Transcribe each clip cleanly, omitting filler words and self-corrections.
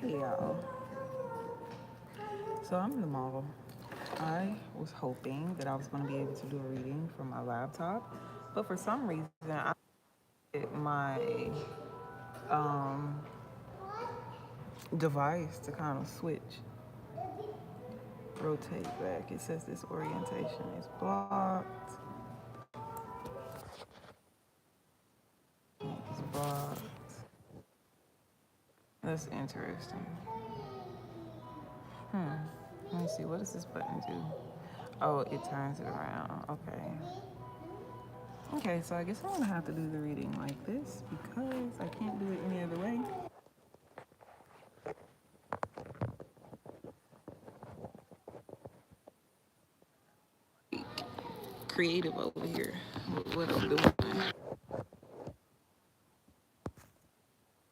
Hey y'all. So I'm in the mall. I was hoping that I was going to be able to do a reading from my laptop, but for some reason I get my um, device to kind of switch, rotate back. It says this orientation is blocked. It's blocked. That's interesting. Hmm. Let me see. What does this button do? Oh, it turns it around. Okay. Okay, so I guess I'm gonna have to do the reading like this because I can't do it any other way. Creative over here. What I'm doing.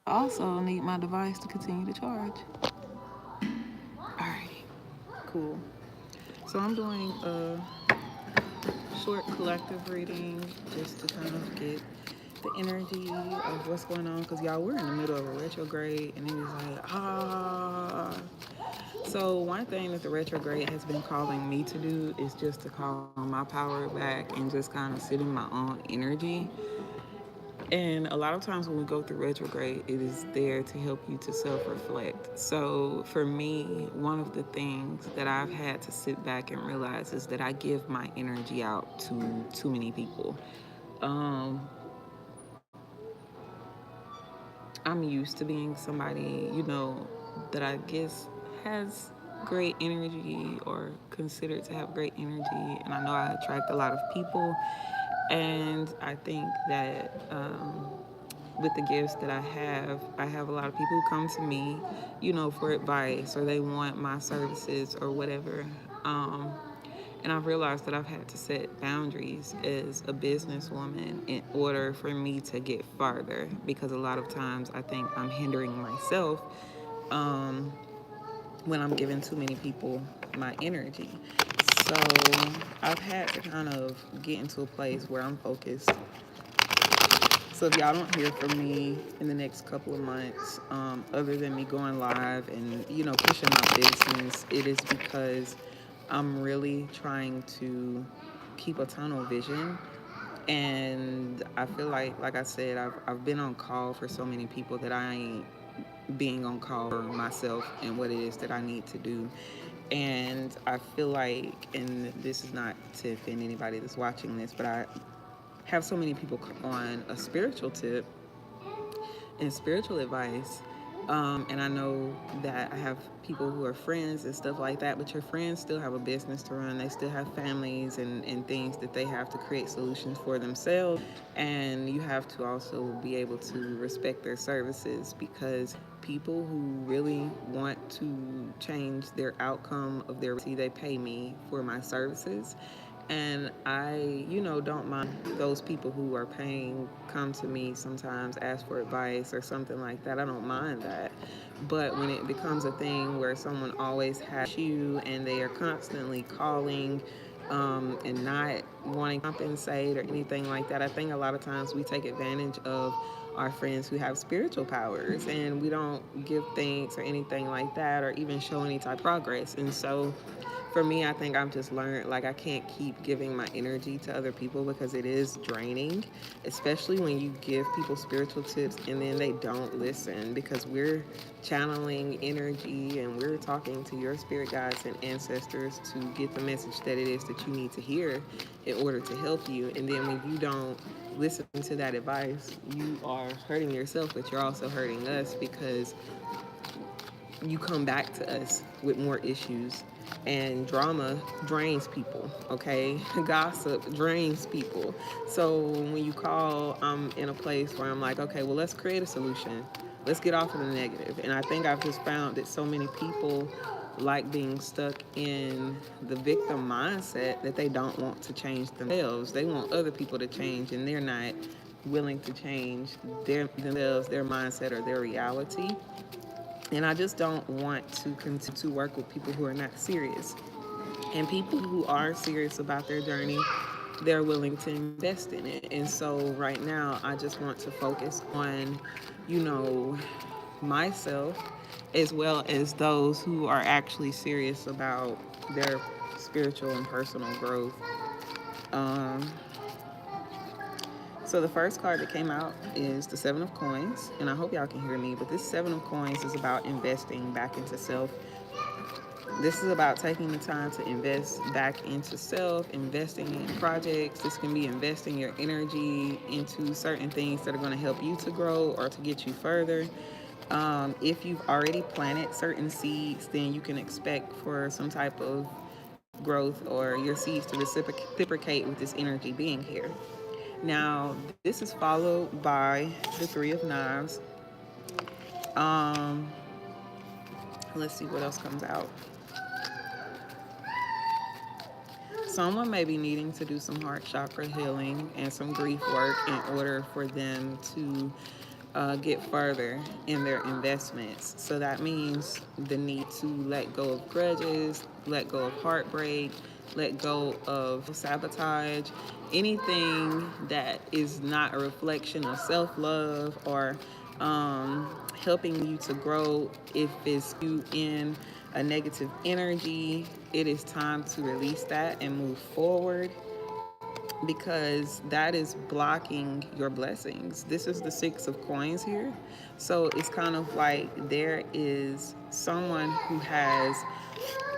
I also need my device to continue to charge. Alrighty, cool. So I'm doing a short collective reading just to kind of get the energy of what's going on because y'all, we're in the middle of a retrograde and it is like, So one thing that the retrograde has been calling me to do is just to call my power back and just kind of sit in my own energy. And a lot of times when we go through retrograde, it is there to help you to self-reflect. So for me, one of the things that I've had to sit back and realize is that I give my energy out to too many people. Um, I'm used to being somebody, that I guess has great energy or considered to have great energy. And I know I attract a lot of people. And I think that with the gifts that I have a lot of people who come to me, for advice or they want my services or whatever. Um, and I've realized that I've had to set boundaries as a businesswoman in order for me to get farther because a lot of times I think I'm hindering myself um, when I'm giving too many people my energy. So I've had to kind of get into a place where I'm focused. So if y'all don't hear from me in the next couple of months, other than me going live and pushing my business, it is because I'm really trying to keep a tunnel vision. And I feel like I said, I've been on call for so many people that I ain't being on call for myself and what it is that I need to do. And I feel like, and this is not to offend anybody that's watching this, but I have so many people on a spiritual tip and spiritual advice. And I know that I have people who are friends and stuff like that, but your friends still have a business to run. They still have families and things that they have to create solutions for themselves. And you have to also be able to respect their services because people who really want to change their outcome of their they pay me for my services, and I, don't mind those people who are paying come to me sometimes, ask for advice or something like that. I don't mind that. But when it becomes a thing where someone always has you and they are constantly calling and not wanting to compensate or anything like that, I think a lot of times we take advantage of our friends who have spiritual powers and we don't give thanks or anything like that or even show any type of progress. And so for me, I think I've just learned like I can't keep giving my energy to other people because it is draining, especially when you give people spiritual tips and then they don't listen because we're channeling energy and we're talking to your spirit guides and ancestors to get the message that it is that you need to hear in order to help you. And then when you don't listen to that advice, you are hurting yourself, but you're also hurting us because you come back to us with more issues, and drama drains people, okay? Gossip drains people. So when you call, I'm in a place where I'm like, okay, well, let's create a solution. Let's get off of the negative. And I think I've just found that so many people like being stuck in the victim mindset that they don't want to change themselves. They want other people to change, and they're not willing to change themselves, their mindset, or their reality. And I just don't want to continue to work with people who are not serious. And people who are serious about their journey, they're willing to invest in it. And so right now, I just want to focus on, you know, myself as well as those who are actually serious about their spiritual and personal growth. Um, so the first card that came out is the Seven of Coins, and I hope y'all can hear me, but this Seven of Coins is about investing back into self. This is about taking the time to invest back into self, investing in projects. This can be investing your energy into certain things that are going to help you to grow or to get you further. If you've already planted certain seeds, then you can expect for some type of growth or your seeds to reciprocate with this energy being here. Now, this is followed by the Three of Knives. Um, let's see what else comes out. Someone may be needing to do some heart chakra healing and some grief work in order for them to get further in their investments. So that means the need to let go of grudges, let go of heartbreak, let go of sabotage, anything that is not a reflection of self love or helping you to grow. If it's you in a negative energy, it is time to release that and move forward, because that is blocking your blessings. This is the Six of Coins here. So it's kind of like there is someone who has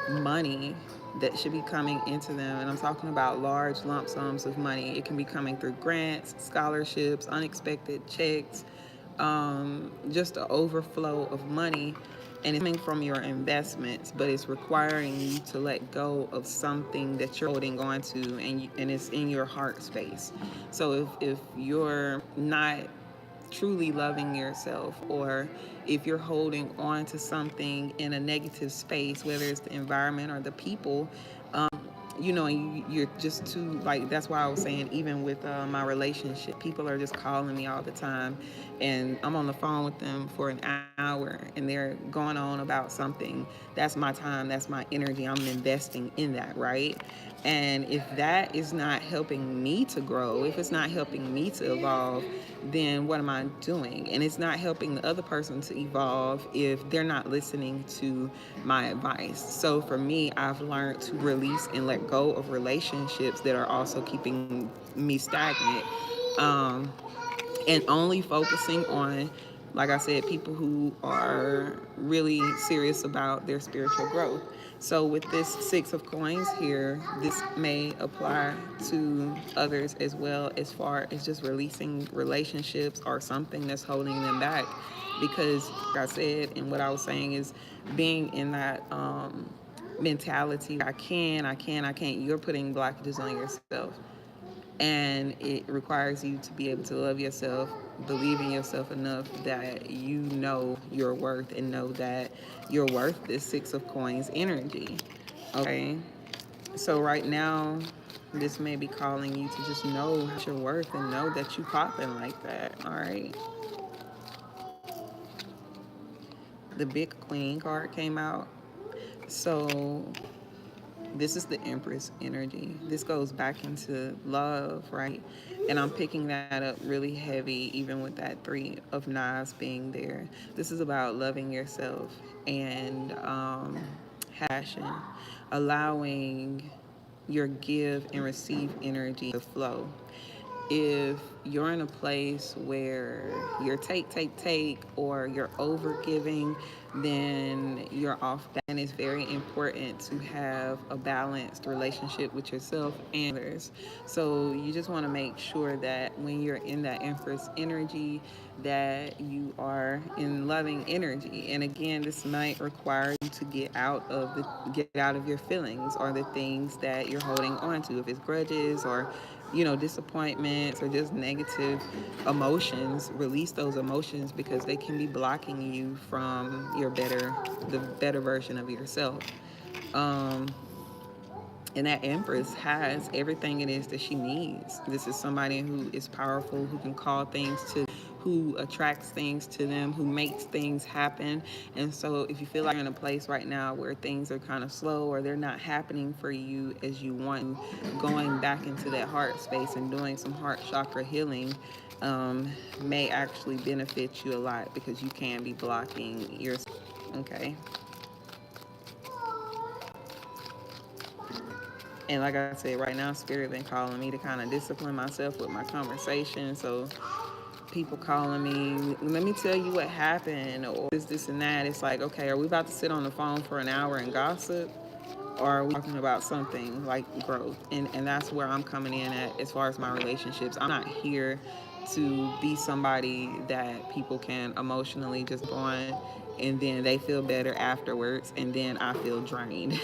money that should be coming into them. And I'm talking about large lump sums of money. It can be coming through grants, scholarships, unexpected checks, just an overflow of money. And it's coming from your investments, but it's requiring you to let go of something that you're holding on to, and it's in your heart space. So if you're not truly loving yourself, or if you're holding on to something in a negative space, whether it's the environment or the people, you're just too, like, that's why I was saying, even with my relationship, people are just calling me all the time, and I'm on the phone with them for an hour and they're going on about something. That's my time, that's my energy, I'm investing in that, right? And if that is not helping me to grow, if it's not helping me to evolve, then what am I doing? And it's not helping the other person to evolve if they're not listening to my advice. So for me, I've learned to release and let go of relationships that are also keeping me stagnant. And only focusing on, like I said, people who are really serious about their spiritual growth. So with this Six of Coins here, this may apply to others as well, as far as just releasing relationships or something that's holding them back. Because, like I said, and what I was saying is being in that mentality, I can't, you're putting blockages on yourself. And it requires you to be able to love yourself, believe in yourself enough that you know your worth, and know that you're worth this Six of Coins energy. Okay? So right now, this may be calling you to just know your worth and know that you popping like that. All right? The Big Queen card came out. So this is the Empress energy. This goes back into love, right? And I'm picking that up really heavy, even with that Three of Knives being there. This is about loving yourself and passion, allowing your give and receive energy to flow. If you're in a place where you're take, or you're over giving, then you're off. And it's very important to have a balanced relationship with yourself and others. So you just want to make sure that when you're in that Empress energy, that you are in loving energy. And again, this might require you to get out of your feelings, or the things that you're holding on to. If it's grudges, or disappointments, or just negative emotions, release those emotions, because they can be blocking you from the better version of yourself. Um, and that Empress has everything it is that she needs. This is somebody who is powerful, who can call things to, who attracts things to them, who makes things happen. And so if you feel like you're in a place right now where things are kind of slow, or they're not happening for you as you want, going back into that heart space and doing some heart chakra healing may actually benefit you a lot, because you can be blocking yourself. Okay. And like I said, right now, Spirit been calling me to kind of discipline myself with my conversation. So people calling me, let me tell you what happened, or this and that. It's like, okay, are we about to sit on the phone for an hour and gossip? Or are we talking about something like growth? And that's where I'm coming in at as far as my relationships. I'm not here to be somebody that people can emotionally just go on and then they feel better afterwards and then I feel drained.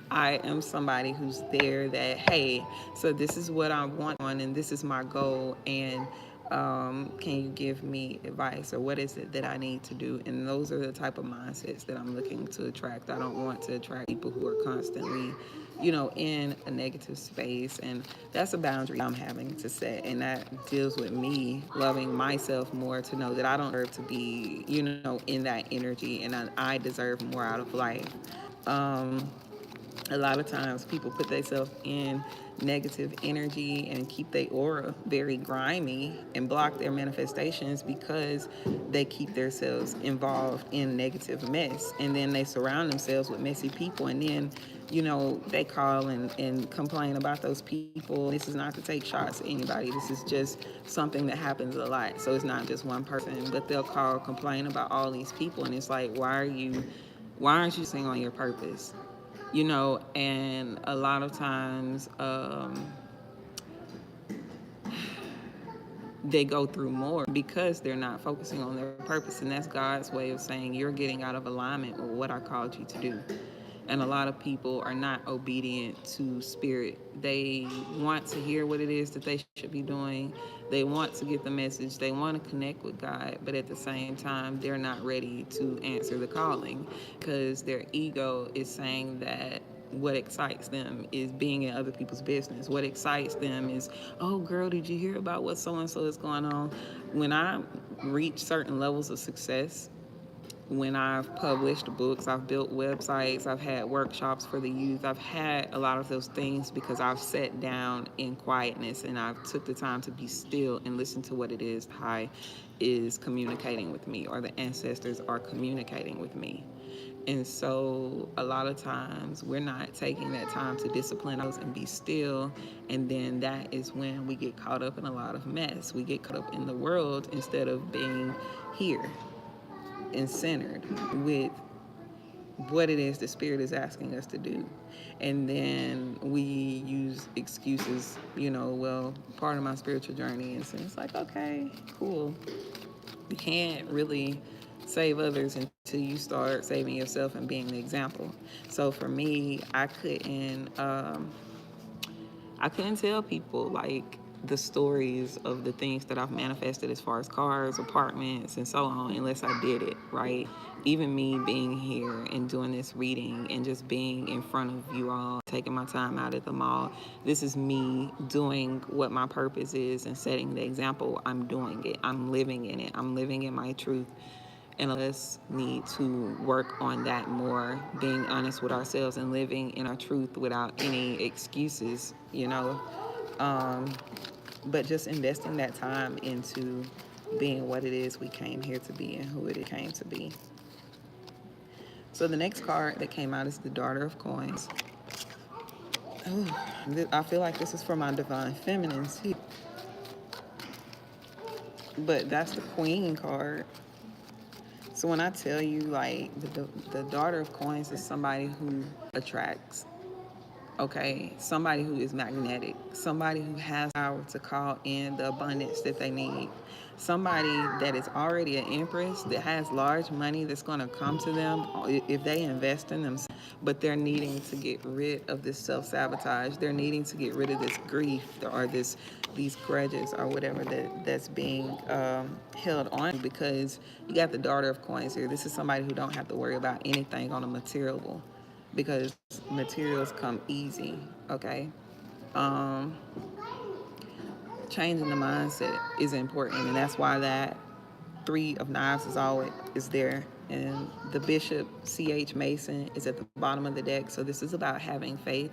I am somebody who's there that, hey, so this is what I want on and this is my goal, and can you give me advice, or what is it that I need to do? And those are the type of mindsets that I'm looking to attract. I don't want to attract people who are constantly, in a negative space. And that's a boundary I'm having to set. And that deals with me loving myself more, to know that I don't deserve to be, in that energy, and I deserve more out of life. Um, a lot of times people put themselves in negative energy and keep their aura very grimy and block their manifestations because they keep themselves involved in negative mess, and then they surround themselves with messy people, and then they call and complain about those people. This is not to take shots at anybody, this is just something that happens a lot, so it's not just one person, but they'll call, complain about all these people, and it's like, why aren't you singing on your purpose? And a lot of times they go through more because they're not focusing on their purpose. And that's God's way of saying you're getting out of alignment with what I called you to do. And a lot of people are not obedient to Spirit. They want to hear what it is that they should be doing. They want to get the message. They want to connect with God. But at the same time, they're not ready to answer the calling because their ego is saying that what excites them is being in other people's business. What excites them is, oh, girl, did you hear about what so-and-so is going on? When I reach certain levels of success, when I've published books, I've built websites, I've had workshops for the youth, I've had a lot of those things because I've sat down in quietness and I've took the time to be still and listen to what it is High is communicating with me, or the ancestors are communicating with me. And so a lot of times we're not taking that time to discipline us and be still. And then that is when we get caught up in a lot of mess. We get caught up in the world instead of being here and centered with what it is the Spirit is asking us to do. And then we use excuses, well, part of my spiritual journey is, and it's like, okay, cool. You can't really save others until you start saving yourself and being the example. So for me, I couldn't tell people like the stories of the things that I've manifested as far as cars, apartments, and so on, unless I did it, right? Even me being here and doing this reading and just being in front of you all, taking my time out at the mall, this is me doing what my purpose is and setting the example. I'm doing it. I'm living in it. I'm living in my truth. And us need to work on that more, being honest with ourselves and living in our truth without any excuses. Um, but just investing that time into being what it is we came here to be and who it came to be. So the next card that came out is the Daughter of Coins. Ooh, I feel like this is for my divine feminines too. But that's the Queen card. So when I tell you, like, the Daughter of Coins is somebody who attracts, okay? Somebody who is magnetic, somebody who has power to call in the abundance that they need, somebody that is already an empress that has large money that's going to come to them if they invest in themselves. But they're needing to get rid of this self-sabotage. They're needing to get rid of this grief or these grudges or whatever that's being held on, because you got the Daughter of Coins here. This is somebody who don't have to worry about anything on a material level, because materials come easy, okay? Um, Changing the mindset is important, and that's why that 3 of Knives is always there and the bishop, C.H. Mason, is at the bottom of the deck. So this is about having faith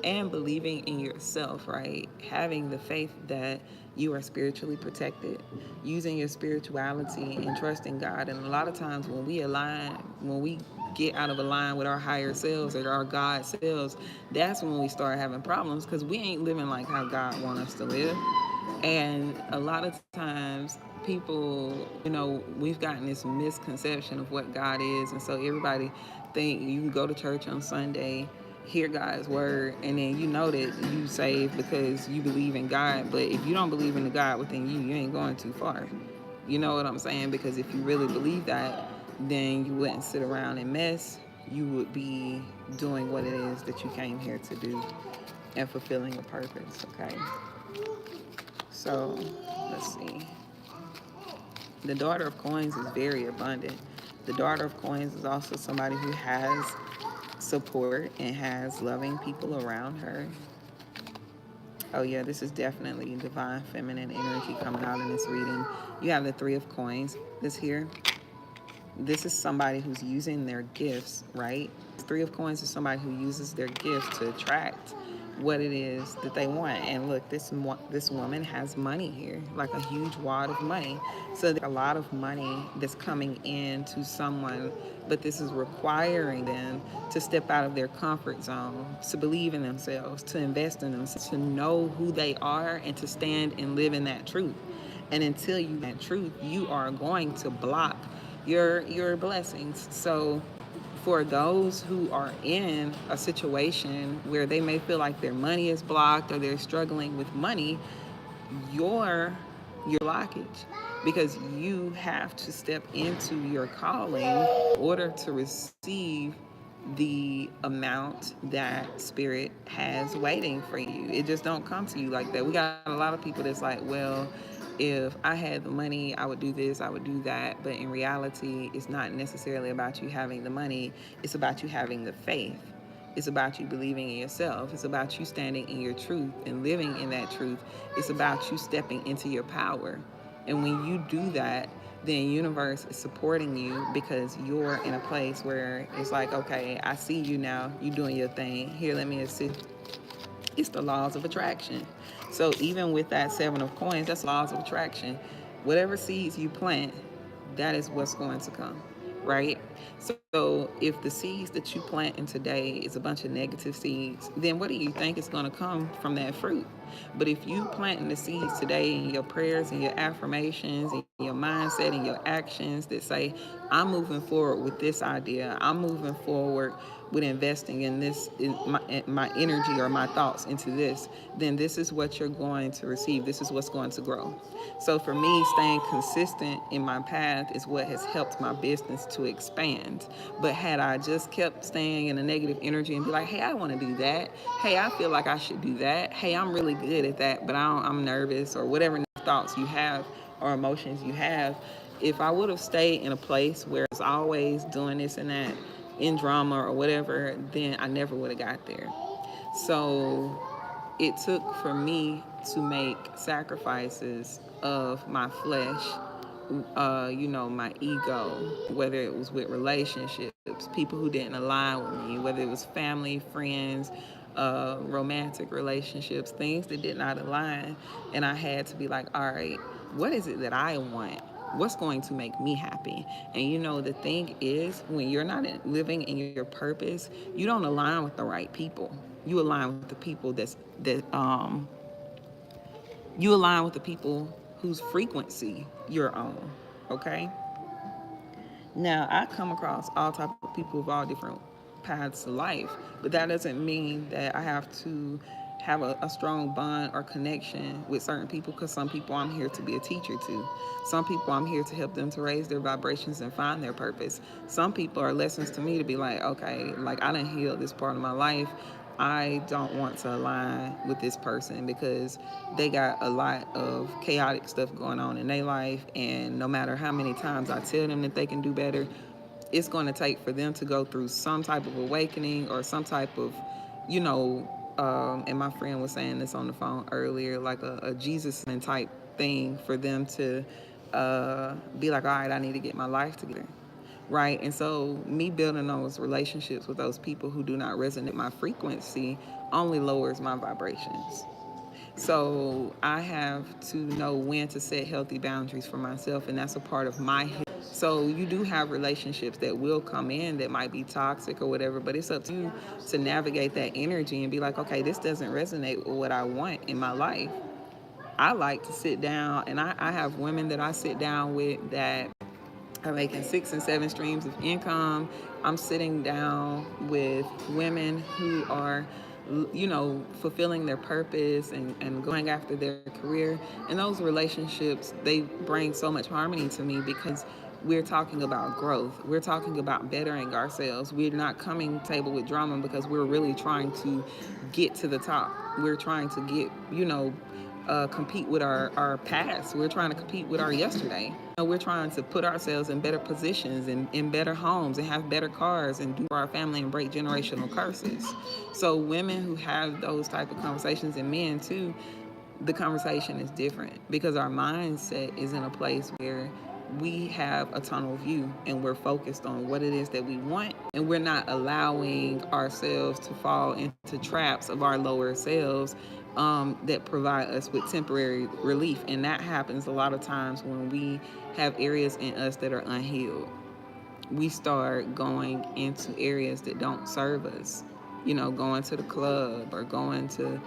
and believing in yourself, right? Having the faith that you are spiritually protected, using your spirituality and trusting God. And a lot of times when we get out of a line with our higher selves or our God selves, that's when we start having problems because we ain't living like how God wants us to live. And a lot of times people, we've gotten this misconception of what God is. And so everybody think you can go to church on Sunday, hear God's word, and then you know that you saved because you believe in God. But if you don't believe in the God within you, you ain't going too far. You know what I'm saying? Because if you really believe that, then you wouldn't sit around and mess. You would be doing what it is that you came here to do and fulfilling a purpose, okay? So, let's see. The daughter of coins is very abundant. The daughter of coins is also somebody who has support and has loving people around her. Oh yeah, this is definitely divine feminine energy coming out in this reading. You have the three of coins. This here, this is somebody who's using their gifts, right? Three of coins is somebody who uses their gift to attract what it is that they want. And look, this woman has money here, like a huge wad of money. So there's a lot of money that's coming in to someone, but this is requiring them to step out of their comfort zone, to believe in themselves, to invest in themselves, to know who they are, and to stand and live in that truth. And until you that truth, you are going to block your blessings. So for those who are in a situation where they may feel like their money is blocked or they're struggling with money, your blockage, because you have to step into your calling in order to receive the amount that spirit has waiting for you. It just don't come to you like that. We got a lot of people that's like, well, if I had the money, I would do this, I would do that. But in reality, it's not necessarily about you having the money. It's about you having the faith. It's about you believing in yourself. It's about you standing in your truth and living in that truth. It's about you stepping into your power. And when you do that, then universe is supporting you because you're in a place where it's like, okay, I see you now. You doing your thing. Here, let me assist. It's the laws of attraction. So even with that seven of coins, that's laws of attraction. Whatever seeds you plant, that is what's going to come, right? So if the seeds that you plant in today is a bunch of negative seeds, then what do you think is going to come from that fruit? But if you planting the seeds today in your prayers and your affirmations and your mindset and your actions that say, I'm moving forward with this idea, I'm moving forward with investing in this, in my energy or my thoughts into this, then this is what you're going to receive. This is what's going to grow. So for me, staying consistent in my path is what has helped my business to expand. But had I just kept staying in a negative energy and be like, hey, I want to do that. Hey, I feel like I should do that. Hey, I'm really good at that, but I'm nervous, or whatever thoughts you have or emotions you have. If I would have stayed in a place where it's always doing this and that, in drama or whatever, then I never would have got there. So it took for me to make sacrifices of my flesh, my ego, whether it was with relationships, people who didn't align with me, whether it was family, friends, romantic relationships, things that did not align. And I had to be like, all right, what is it that I want? What's going to make me happy? And the thing is, when you're not living in your purpose, you don't align with the right people. You align with the people you align with the people whose frequency you're on. Okay. Now, I come across all type of people of all different paths of life, but that doesn't mean that I have to have a strong bond or connection with certain people, because some people I'm here to be a teacher to. Some people I'm here to help them to raise their vibrations and find their purpose. Some people are lessons to me to be like, okay, like I done healed this part of my life. I don't want to align with this person because they got a lot of chaotic stuff going on in their life. And no matter how many times I tell them that they can do better, it's going to take for them to go through some type of awakening or some type of, and my friend was saying this on the phone earlier, like a Jesus type thing for them to be like, all right, I need to get my life together. right? And so me building those relationships with those people who do not resonate my frequency only lowers my vibrations. So I have to know when to set healthy boundaries for myself, and that's a part of my health. So you do have relationships that will come in that might be toxic or whatever, but it's up to you to navigate that energy and be like, okay, this doesn't resonate with what I want in my life. I like to sit down, and I have women that I sit down with that are making 6 and 7 streams of income. I'm sitting down with women who are, fulfilling their purpose and going after their career. And those relationships, they bring so much harmony to me because we're talking about growth. We're talking about bettering ourselves. We're not coming table with drama because we're really trying to get to the top. We're trying to get, compete with our past. We're trying to compete with our yesterday. We're trying to put ourselves in better positions and in better homes and have better cars and do for our family and break generational curses. So women who have those type of conversations, and men too, the conversation is different because our mindset is in a place where we have a tunnel view and we're focused on what it is that we want, and we're not allowing ourselves to fall into traps of our lower selves that provide us with temporary relief. And that happens a lot of times when we have areas in us that are unhealed. We start going into areas that don't serve us, going to the club or going to,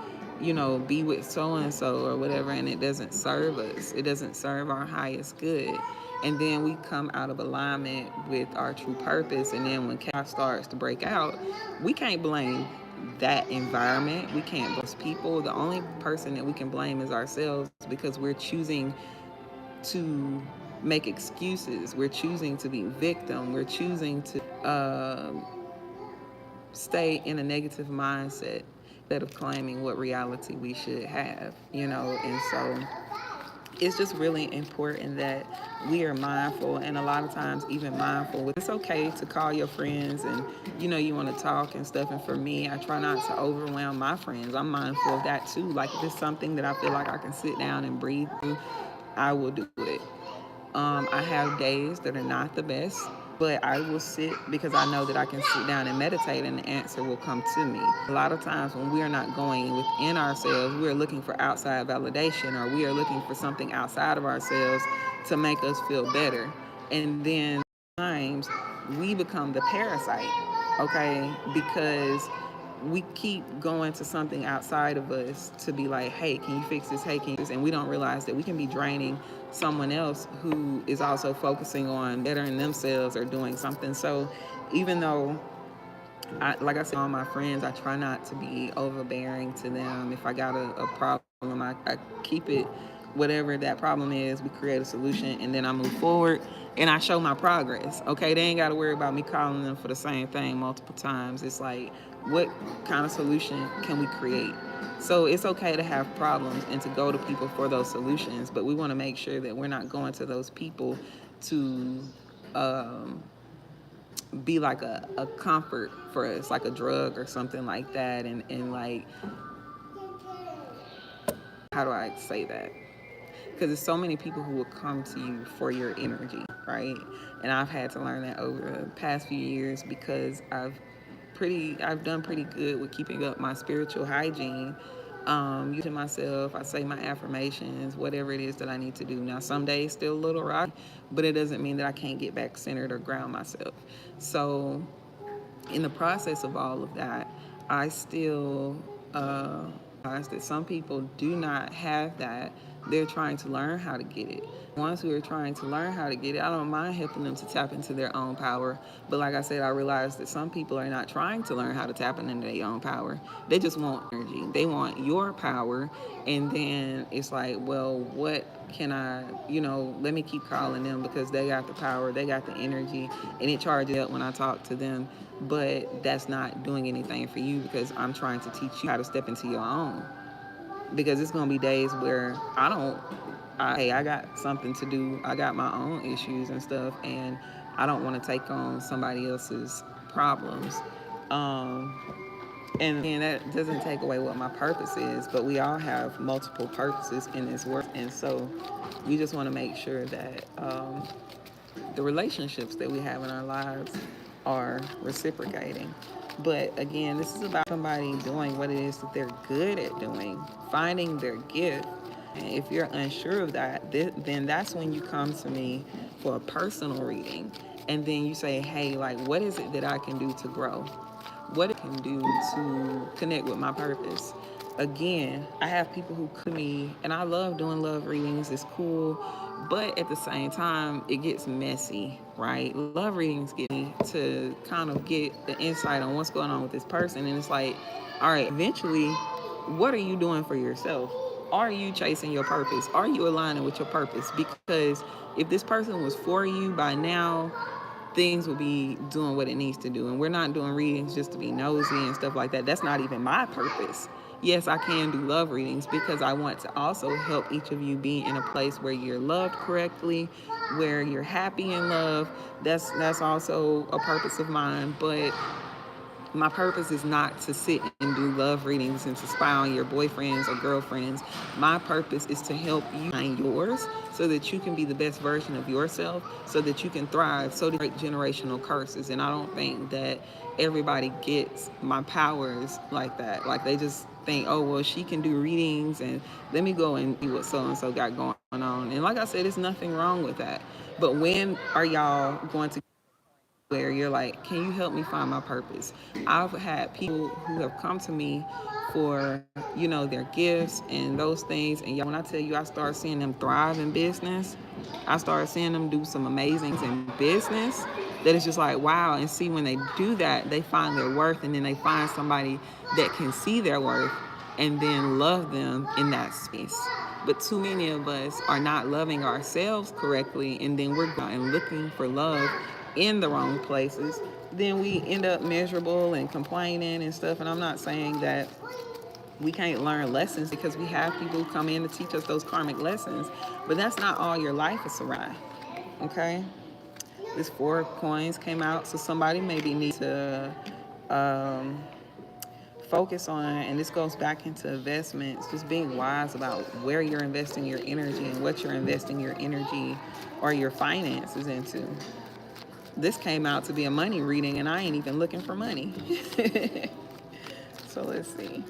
be with so and so or whatever, and it doesn't serve us. It doesn't serve our highest good. And then we come out of alignment with our true purpose. And then when chaos starts to break out, we can't blame that environment. We can't blame those people. The only person that we can blame is ourselves because we're choosing to make excuses. We're choosing to be victim. We're choosing to stay in a negative mindset instead of claiming what reality we should have, And so it's just really important that we are mindful, and a lot of times even mindful. It's okay to call your friends and, you want to talk and stuff. And for me, I try not to overwhelm my friends. I'm mindful of that too. Like if it's something that I feel like I can sit down and breathe through, I will do it. I have days that are not the best, but I will sit because I know that I can sit down and meditate and the answer will come to me. A lot of times when we are not going within ourselves, we are looking for outside validation, or we are looking for something outside of ourselves to make us feel better. And then times we become the parasite, okay? Because we keep going to something outside of us to be like, hey, can you fix this? Hey, can you fix this? And we don't realize that we can be draining someone else who is also focusing on bettering themselves or doing something. So even though, like I said, all my friends, I try not to be overbearing to them. If I got a problem, I keep it, whatever that problem is, we create a solution, and then I move forward and I show my progress. Okay, they ain't got to worry about me calling them for the same thing multiple times. It's like, what kind of solution can we create? So it's okay to have problems and to go to people for those solutions, but we want to make sure that we're not going to those people to be like a comfort for us, like a drug or something like that. And like, how do I say that? Because there's so many people who will come to you for your energy, right? And I've had to learn that over the past few years because I've done pretty good with keeping up my spiritual hygiene. Using myself, I say my affirmations, whatever it is that I need to do. Now, some days still a little rocky, but it doesn't mean that I can't get back centered or ground myself. So in the process of all of that, I still realize that some people do not have that. They're trying to learn how to get it. Ones who are trying to learn how to get it, I don't mind helping them to tap into their own power. But like I said, I realize that some people are not trying to learn how to tap into their own power. They just want energy. They want your power. And then it's like, well, what can I, let me keep calling them because they got the power, they got the energy, and it charges up when I talk to them. But that's not doing anything for you because I'm trying to teach you how to step into your own. Because it's going to be days where I got something to do. I got my own issues and stuff, and I don't want to take on somebody else's problems. And that doesn't take away what my purpose is, but we all have multiple purposes in this world. And so we just want to make sure that the relationships that we have in our lives are reciprocating. But again, this is about somebody doing what it is that they're good at doing, finding their gift. And if you're unsure of that, then that's when you come to me for a personal reading. And then you say, hey, like, what is it that I can do to grow? What I can do to connect with my purpose? Again, I have people who come to me, and I love doing love readings. It's cool, but at the same time, it gets messy, right? Love readings get me to kind of get the insight on what's going on with this person, and it's like, all right, eventually, what are you doing for yourself? Are you chasing your purpose? Are you aligning with your purpose? Because if this person was for you by now, things will be doing what it needs to do. And we're not doing readings just to be nosy and stuff like that. That's not even my purpose. Yes, I can do love readings because I want to also help each of you be in a place where you're loved correctly, where you're happy in love. That's also a purpose of mine. But my purpose is not to sit and do love readings and to spy on your boyfriends or girlfriends. My purpose is to help you find yours so that you can be the best version of yourself, so that you can thrive, so to break generational curses. And I don't think that everybody gets my powers like that. Like they just think, oh, well, she can do readings and let me go and see what so and so got going on. And like I said, there's nothing wrong with that. But when are y'all going to where you're like, can you help me find my purpose? I've had people who have come to me for, their gifts and those things. And y'all, when I tell you, I start seeing them thrive in business, I started seeing them do some amazing things in business that is just like, wow. And see, when they do that, they find their worth, and then they find somebody that can see their worth and then love them in that space. But too many of us are not loving ourselves correctly, and then we're going and looking for love in the wrong places. Then we end up miserable and complaining and stuff. And I'm not saying that we can't learn lessons, because we have people who come in to teach us those karmic lessons, but that's not all your life is around. Okay? This 4 coins came out, so somebody maybe needs to um, focus on, and this goes back into investments, just being wise about where you're investing your energy and what you're investing your energy or your finances into. This came out to be a money reading, and I ain't even looking for money. So let's see.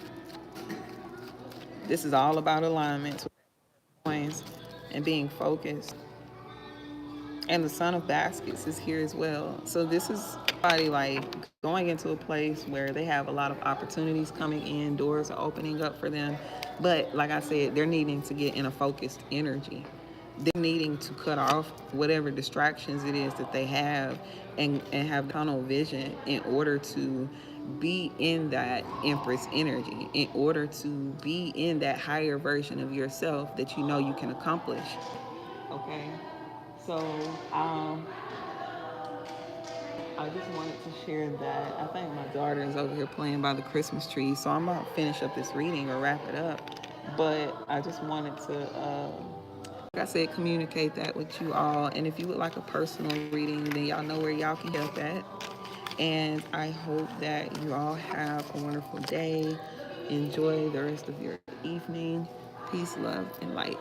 This is all about alignment, coins, and being focused. And the Son of Baskets is here as well. So this is somebody like going into a place where they have a lot of opportunities coming in, doors are opening up for them. But like I said, they're needing to get in a focused energy. They're needing to cut off whatever distractions it is that they have, and have tunnel vision in order to be in that Empress energy, in order to be in that higher version of yourself that you know you can accomplish. Okay. So I just wanted to share that. I think my daughter is over here playing by the Christmas tree, so I'm about to finish up this reading or wrap it up. But I just wanted to, like I said, communicate that with you all. And if you would like a personal reading, then y'all know where y'all can help at. And I hope that you all have a wonderful day. Enjoy the rest of your evening. Peace, love, and light.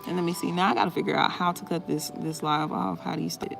And let me see. Now I got to figure out how to cut this live off. How do you sit?